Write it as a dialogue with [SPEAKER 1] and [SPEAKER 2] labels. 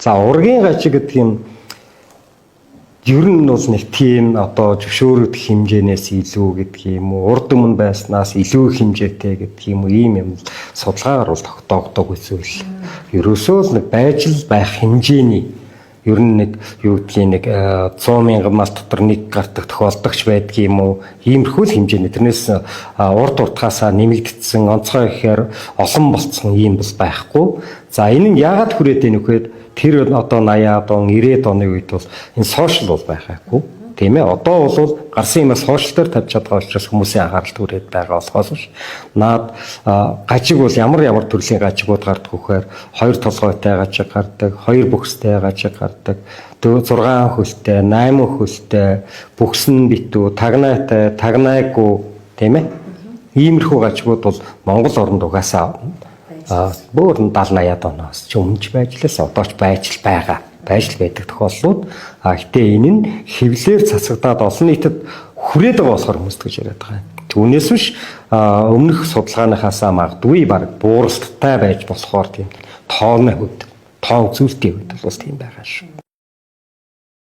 [SPEAKER 1] За ургийн гажиг гэдэг юм ер нь бол нэг тийм одоо зөвшөөрөгдөх хэмжээнээс илүү гэдэг юм уу, урд өмнө байснаас илүү хэмжээтэй гэдэг юм уу, ийм судалгаагаар бол тогтоогддог зүйл. Ерөөсөө л нэг байж л байх хэмжээний ер нь нэг юу гэдгийг нэг 100 мянган мал дотор нэг гардаг тохиолдогч байдаг юм уу, иймэрхүү л хэмжээний. Тэрнээс урд уртахаасаа нэмэгдсэн, онцгой ихээр олон болцсон ийм бас байхгүй. За энэ нь яагаад хүрээд байна вэ гэхээр тэр одоо 80-аад он 90-ад оны үед бол энэ сошиал бол байгаагүй тийм ээ. Одоо бол гарсан юмас сошиал дээр тавьж чадгаа учраас хүмүүсийн анхаарал түрээд байгаа болохоос биш. Наад гажиг бол ямар төрлийн гажигуд гардаг вэхээр 2 толгойтой гажиг гардаг, 2 бүхстэй гажиг гардаг, 6 хөлтэй, 8 хөлтэй, бүхс нь битүү, тагнаатай, тагнаагүй тийм ээ. Иймэрхүү гажигуд бол Монгол оронд угаасаа бүр 70-80-аад оноос ч өмнөж байж лээс одоо ч байж байгаа. Байж байдаг тохиолдлууд. Гэтээ энэ нь хэвлэлээр цацагдаад олон нийтэд хүрээд байгаа болохоор хүмүүс гэж яриад байгаа. Түүнээс биш өмнөх судалгааныхаасаа магадгүй баг бууралттай байж болохоор тийм тооны хувьд, тоо үзүүлэлтийн хувьд бол тийм байгаа шүү.